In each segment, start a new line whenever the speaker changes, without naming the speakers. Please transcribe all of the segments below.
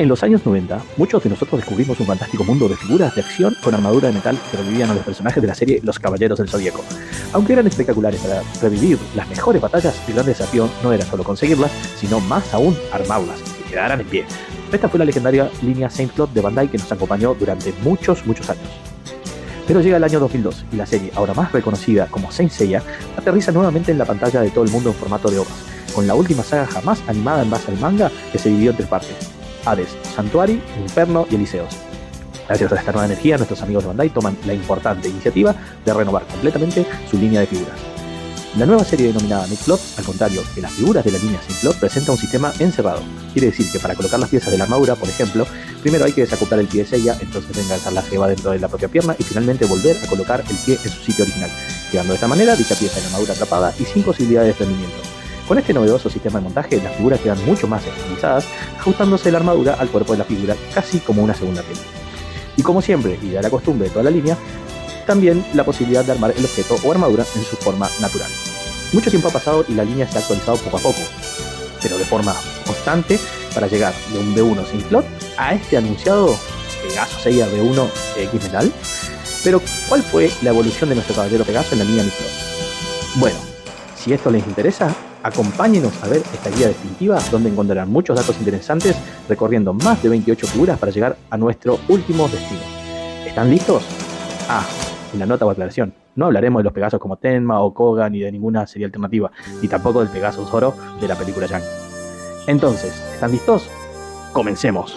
En los años 90, muchos de nosotros descubrimos un fantástico mundo de figuras de acción con armadura de metal que revivían a los personajes de la serie Los Caballeros del Zodíaco. Aunque eran espectaculares para revivir las mejores batallas, el gran desafío no era solo conseguirlas, sino más aún armarlas y que quedaran en pie. Esta fue la legendaria línea Saint Claude de Bandai que nos acompañó durante muchos años. Pero llega el año 2002 y la serie, ahora más reconocida como Saint Seiya, aterriza nuevamente en la pantalla de todo el mundo en formato de ovas, con la última saga jamás animada en base al manga que se dividió en tres partes: Hades, Sanctuary, Inferno y Elíseos. Gracias a esta nueva energía, nuestros amigos de Bandai toman la importante iniciativa de renovar completamente su línea de figuras. La nueva serie denominada Night Club, al contrario que las figuras de la línea Saint Club, presenta un sistema encerrado. Quiere decir que para colocar las piezas de la armadura, por ejemplo, primero hay que desacoplar el pie de Seiya, entonces enganchar la jeva dentro de la propia pierna y finalmente volver a colocar el pie en su sitio original, quedando de esta manera dicha pieza de la armadura atrapada y sin posibilidad de desprendimiento. Con este novedoso sistema de montaje, las figuras quedan mucho más estilizadas, ajustándose la armadura al cuerpo de la figura, casi como una segunda piel. Y como siempre, y de la costumbre de toda la línea, también la posibilidad de armar el objeto o armadura en su forma natural. Mucho tiempo ha pasado y la línea se ha actualizado poco a poco, pero de forma constante, para llegar de un V1 Saint Claude a este anunciado Pegaso Seiya V1 X Metal. Pero, ¿cuál fue la evolución de nuestro caballero Pegaso en la línea Night Club? Bueno, si esto les interesa, acompáñenos a ver esta guía definitiva donde encontrarán muchos datos interesantes recorriendo más de 28 figuras para llegar a nuestro último destino. ¿Están listos? En la nota o aclaración, no hablaremos de los Pegasos como Tenma o Koga ni de ninguna serie alternativa, ni tampoco del Pegaso Zoro de la película Yang. Entonces, ¿están listos? ¡Comencemos!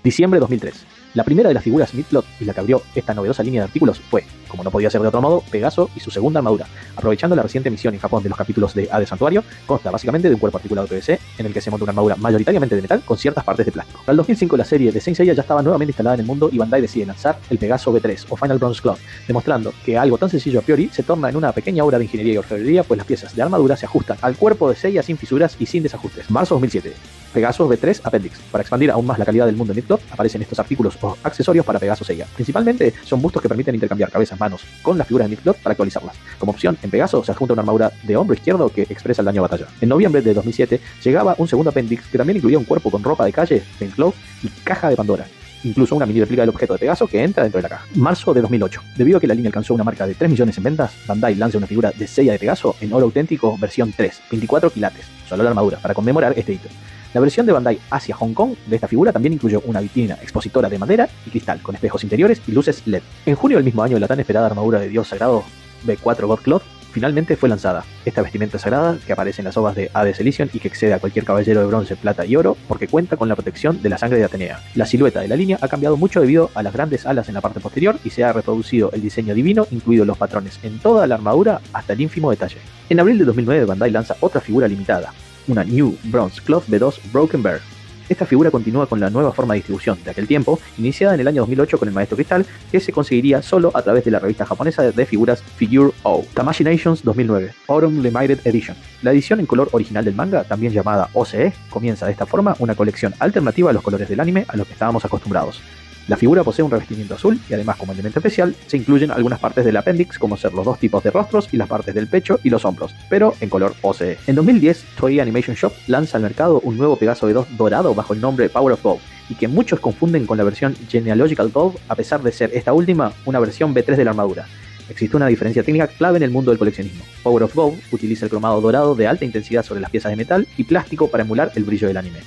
Diciembre de 2003. La primera de las figuras Midplot y la que abrió esta novedosa línea de artículos fue, como no podía ser de otro modo, Pegaso y su segunda armadura. Aprovechando la reciente emisión en Japón de los capítulos de Hades Santuario, consta básicamente de un cuerpo articulado PVC en el que se monta una armadura mayoritariamente de metal con ciertas partes de plástico. Para el 2005 la serie de Saint Seiya ya estaba nuevamente instalada en el mundo y Bandai decide lanzar el Pegaso V3 o Final Bronze Club, demostrando que algo tan sencillo a priori se torna en una pequeña obra de ingeniería y orfebrería, pues las piezas de armadura se ajustan al cuerpo de Seiya sin fisuras y sin desajustes. Marzo 2007. Pegaso V3 Appendix. Para expandir aún más la calidad del mundo en Midplot, aparecen estos artículos o accesorios para Pegaso Seiya. Principalmente son bustos que permiten intercambiar cabezas, manos con las figuras de Midplot para actualizarlas. Como opción, en Pegaso se adjunta una armadura de hombro izquierdo que expresa el daño de batalla. En noviembre de 2007 llegaba un segundo Appendix que también incluía un cuerpo con ropa de calle, Saint Claude y caja de Pandora. Incluso una mini réplica del objeto de Pegaso que entra dentro de la caja. Marzo de 2008. Debido a que la línea alcanzó una marca de 3 millones en ventas, Bandai lanza una figura de Seiya de Pegaso en oro auténtico versión 3, 24 quilates, solo la armadura, para conmemorar este hito. La versión de Bandai hacia Hong Kong de esta figura también incluyó una vitrina expositora de madera y cristal con espejos interiores y luces LED. En junio del mismo año, la tan esperada armadura de Dios Sagrado V4 God Cloth finalmente fue lanzada. Esta vestimenta sagrada que aparece en las ovas de Hades Elysium y que excede a cualquier caballero de bronce, plata y oro porque cuenta con la protección de la sangre de Atenea. La silueta de la línea ha cambiado mucho debido a las grandes alas en la parte posterior y se ha reproducido el diseño divino, incluidos los patrones en toda la armadura hasta el ínfimo detalle. En abril de 2009 Bandai lanza otra figura limitada, una New Bronze Cloth V2 Broken Bear. Esta figura continúa con la nueva forma de distribución de aquel tiempo, iniciada en el año 2008 con el Maestro Cristal, que se conseguiría solo a través de la revista japonesa de figuras Figure O. Tamashii Nations 2009, Autumn Limited Edition. La edición en color original del manga, también llamada OCE, comienza de esta forma una colección alternativa a los colores del anime a los que estábamos acostumbrados. La figura posee un revestimiento azul y además como elemento especial se incluyen algunas partes del apéndice como ser los dos tipos de rostros y las partes del pecho y los hombros, pero en color OCE. En 2010, Toei Animation Shop lanza al mercado un nuevo Pegaso V2 dorado bajo el nombre Power of Gold y que muchos confunden con la versión Genealogical Gold a pesar de ser esta última una versión V3 de la armadura. Existe una diferencia técnica clave en el mundo del coleccionismo. Power of Gold utiliza el cromado dorado de alta intensidad sobre las piezas de metal y plástico para emular el brillo del anime.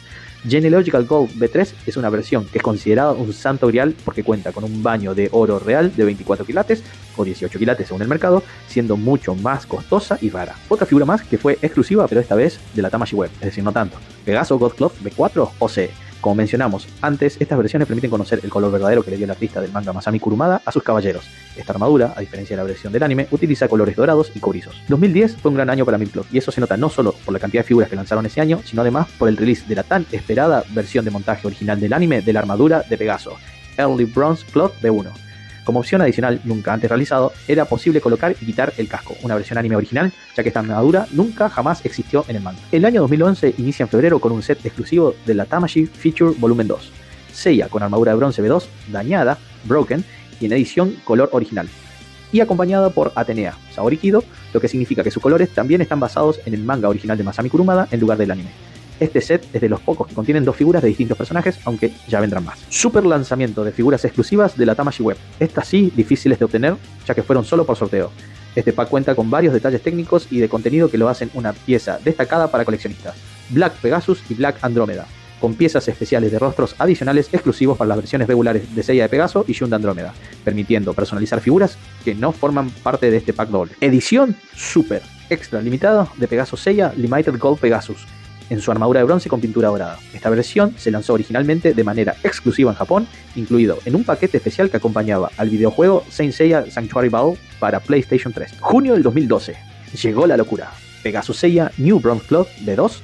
Genealogical Gold V3 es una versión que es considerada un santo grial porque cuenta con un baño de oro real de 24 quilates o 18 quilates según el mercado, siendo mucho más costosa y rara. Otra figura más que fue exclusiva pero esta vez de la Tamashii Web, es decir, no tanto. Pegaso God Cloth V4 OCE. Como mencionamos antes, estas versiones permiten conocer el color verdadero que le dio el artista del manga Masami Kurumada a sus caballeros. Esta armadura, a diferencia de la versión del anime, utiliza colores dorados y cobrizos. 2010 fue un gran año para Midplot, y eso se nota no solo por la cantidad de figuras que lanzaron ese año, sino además por el release de la tan esperada versión de montaje original del anime de la armadura de Pegaso, Early Bronze Cloth V1. Como opción adicional nunca antes realizado, era posible colocar y quitar el casco, una versión anime original, ya que esta armadura nunca jamás existió en el manga. El año 2011 inicia en febrero con un set exclusivo de la Tamashii Feature Volumen 2. Seiya con armadura de bronce V2, dañada, broken, y en edición color original. y acompañada por Atenea, Saori Kido, lo que significa que sus colores también están basados en el manga original de Masami Kurumada en lugar del anime. Este set es de los pocos que contienen 2 figuras de distintos personajes, aunque ya vendrán más. Super lanzamiento de figuras exclusivas de la Tamashii Web. Estas sí, difíciles de obtener, ya que fueron solo por sorteo. Este pack cuenta con varios detalles técnicos y de contenido que lo hacen una pieza destacada para coleccionistas. Black Pegasus y Black Andrómeda, con piezas especiales de rostros adicionales exclusivos para las versiones regulares de Seiya de Pegaso y Shun de Andrómeda, permitiendo personalizar figuras que no forman parte de este pack doble. Edición Super Extra Limitada de Pegaso Seiya Limited Gold Pegasus, en su armadura de bronce con pintura dorada. Esta versión se lanzó originalmente de manera exclusiva en Japón, incluido en un paquete especial que acompañaba al videojuego Saint Seiya Sanctuary Battle para PlayStation 3. Junio del 2012. Llegó la locura. Pegasus Seiya New Bronze Cloth B2,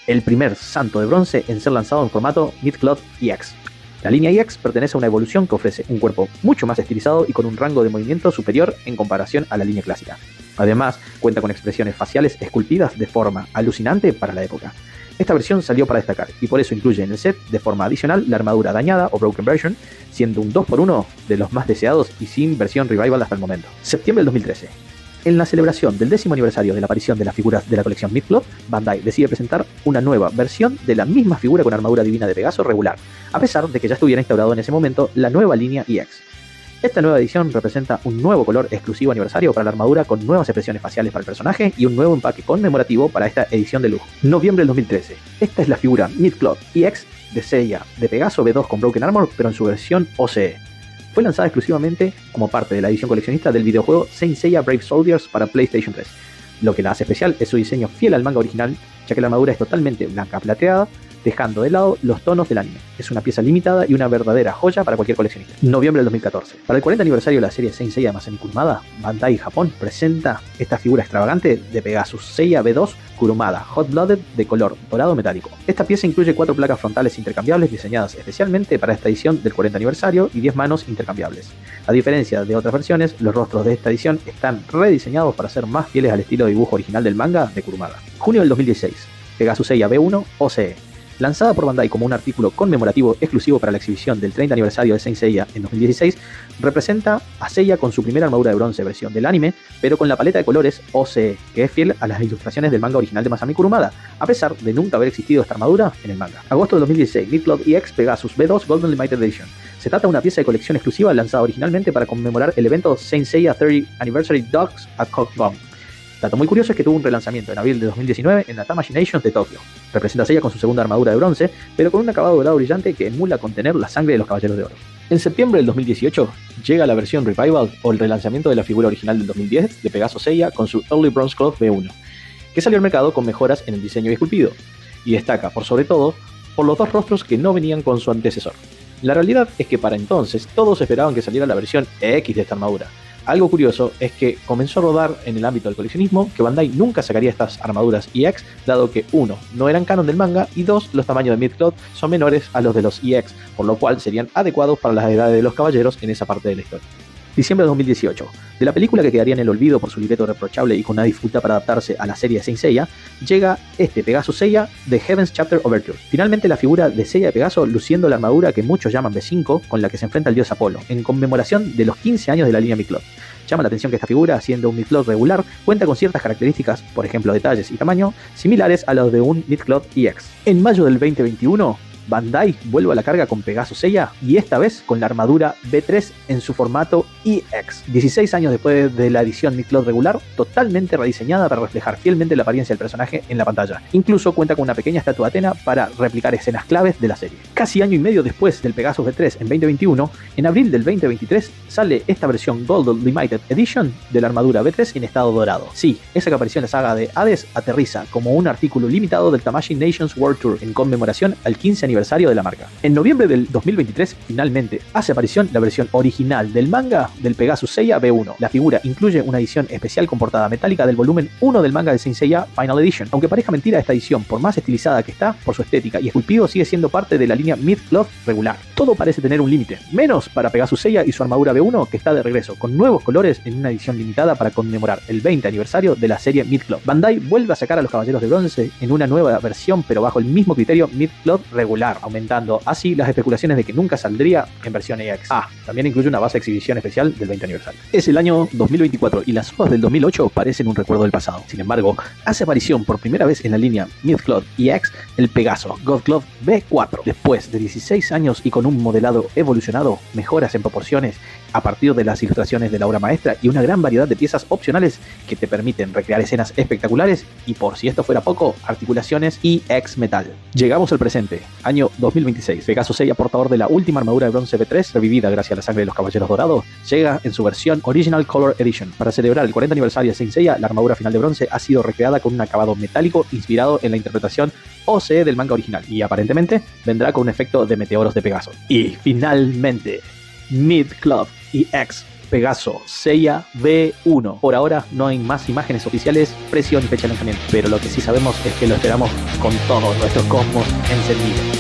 el primer santo de bronce en ser lanzado en formato Mid-Cloth EX. La línea EX pertenece a una evolución que ofrece un cuerpo mucho más estilizado y con un rango de movimiento superior en comparación a la línea clásica. Además, cuenta con expresiones faciales esculpidas de forma alucinante para la época. Esta versión salió para destacar y por eso incluye en el set de forma adicional la armadura dañada o Broken Version, siendo un 2x1 de los más deseados y sin versión Revival hasta el momento. Septiembre del 2013. En la celebración del 10º aniversario de la aparición de las figuras de la colección Mid-Cloth, Bandai decide presentar una nueva versión de la misma figura con armadura divina de Pegaso regular, a pesar de que ya estuviera instaurado en ese momento la nueva línea EX. Esta nueva edición representa un nuevo color exclusivo aniversario para la armadura con nuevas expresiones faciales para el personaje y un nuevo empaque conmemorativo para esta edición de lujo. Noviembre del 2013. Esta es la figura Mid-Cloth EX de Seiya de Pegaso B2 con Broken Armor, pero en su versión OCE. Fue lanzada exclusivamente como parte de la edición coleccionista del videojuego Saint Seiya Brave Soldiers para PlayStation 3. Lo que la hace especial es su diseño fiel al manga original, ya que la armadura es totalmente blanca plateada, dejando de lado los tonos del anime. Es una pieza limitada y una verdadera joya para cualquier coleccionista. Noviembre del 2014. Para el 40 aniversario de la serie Saint Seiya de Masami Kurumada, Bandai Japón presenta esta figura extravagante de Pegasus Seiya B2 Kurumada Hot Blooded de color dorado metálico. Esta pieza incluye 4 placas frontales intercambiables diseñadas especialmente para esta edición del 40 aniversario y 10 manos intercambiables. A diferencia de otras versiones, los rostros de esta edición están rediseñados para ser más fieles al estilo de dibujo original del manga de Kurumada. Junio del 2016. Pegasus Seiya B1 OCE. Lanzada por Bandai como un artículo conmemorativo exclusivo para la exhibición del 30 aniversario de Saint Seiya en 2016, representa a Seiya con su primera armadura de bronce versión del anime, pero con la paleta de colores OCE, que es fiel a las ilustraciones del manga original de Masami Kurumada, a pesar de nunca haber existido esta armadura en el manga. Agosto del 2016, Mid-Cloth EX Pegasus B2 Golden Limited Edition. Se trata de una pieza de colección exclusiva lanzada originalmente para conmemorar el evento Saint Seiya 30 Anniversary Dogs at Kokugong. Dato muy curioso es que tuvo un relanzamiento en abril de 2019 en la Tamashii Nations de Tokio. Representa a Seiya con su segunda armadura de bronce, pero con un acabado dorado brillante que emula contener la sangre de los Caballeros de Oro. En septiembre del 2018 llega la versión Revival o el relanzamiento de la figura original del 2010 de Pegaso Seiya con su Early Bronze Cloth B1, que salió al mercado con mejoras en el diseño y esculpido, y destaca por sobre todo por los 2 rostros que no venían con su antecesor. La realidad es que para entonces todos esperaban que saliera la versión EX de esta armadura. Algo curioso es que comenzó a rodar en el ámbito del coleccionismo que Bandai nunca sacaría estas armaduras EX, dado que 1. No eran canon del manga y 2. Los tamaños de Mid-Cloth son menores a los de los EX, por lo cual serían adecuados para las edades de los caballeros en esa parte de la historia. Diciembre de 2018. De la película que quedaría en el olvido por su libreto reprochable y con una dificultad para adaptarse a la serie de Saint Seiya, llega este Pegasus Seiya de Heaven's Chapter Overture. Finalmente la figura de Seiya de Pegaso luciendo la armadura que muchos llaman B5 con la que se enfrenta el dios Apolo, en conmemoración de los 15 años de la línea Mid-Cloth. Llama la atención que esta figura, siendo un Mid-Cloth regular, cuenta con ciertas características, por ejemplo detalles y tamaño, similares a los de un Mid-Cloth EX. En mayo del 2021, Bandai vuelve a la carga con Pegasus Seiya y esta vez con la armadura B3 en su formato EX. 16 años después de la edición Mid-Cloth regular, totalmente rediseñada para reflejar fielmente la apariencia del personaje en la pantalla. Incluso cuenta con una pequeña estatua de Athena para replicar escenas claves de la serie. Casi año y medio después del Pegasus B3 en 2021, en abril del 2023 sale esta versión Gold Limited Edition de la armadura B3 en estado dorado. Sí, esa que apareció en la saga de Hades aterriza como un artículo limitado del Tamashii Nations World Tour en conmemoración al 15 aniversario de la marca. En noviembre del 2023, finalmente, hace aparición la versión original del manga del Pegasus Seiya B1. La figura incluye una edición especial con portada metálica del volumen 1 del manga de Saint Seiya Final Edition. Aunque parezca mentira, esta edición, por más estilizada que está, por su estética y esculpido, sigue siendo parte de la línea Mid-Cloth regular. Todo parece tener un límite, menos para Pegasus Seiya y su armadura B1, que está de regreso, con nuevos colores en una edición limitada para conmemorar el 20 aniversario de la serie Mid-Cloth. Bandai vuelve a sacar a los Caballeros de Bronce en una nueva versión, pero bajo el mismo criterio Mid-Cloth regular, aumentando así las especulaciones de que nunca saldría en versión EX. También incluye una base de exhibición especial especial del 20 aniversario. Es el año 2024 y las OVAs del 2008 parecen un recuerdo del pasado. Sin embargo, hace aparición por primera vez en la línea Mythcloth EX el Pegaso Goldcloth V4. Después de 16 años y con un modelado evolucionado, mejoras en proporciones a partir de las ilustraciones de la obra maestra y una gran variedad de piezas opcionales que te permiten recrear escenas espectaculares y, por si esto fuera poco, articulaciones EX Metal. Llegamos al presente, año 2026. Pegaso Seiya, portador de la última armadura de bronce V3, revivida gracias a la sangre de los Caballeros Dorados, llega en su versión Original Color Edition. Para celebrar el 40 aniversario de Saint Seiya, la armadura final de bronce ha sido recreada con un acabado metálico inspirado en la interpretación OCE del manga original y aparentemente vendrá con un efecto de meteoros de Pegaso. Y finalmente, Mythcloth EX Pegaso Seiya V1. Por ahora no hay más imágenes oficiales, precio ni fecha de lanzamiento, pero lo que sí sabemos es que lo esperamos con todos nuestros cosmos encendidos.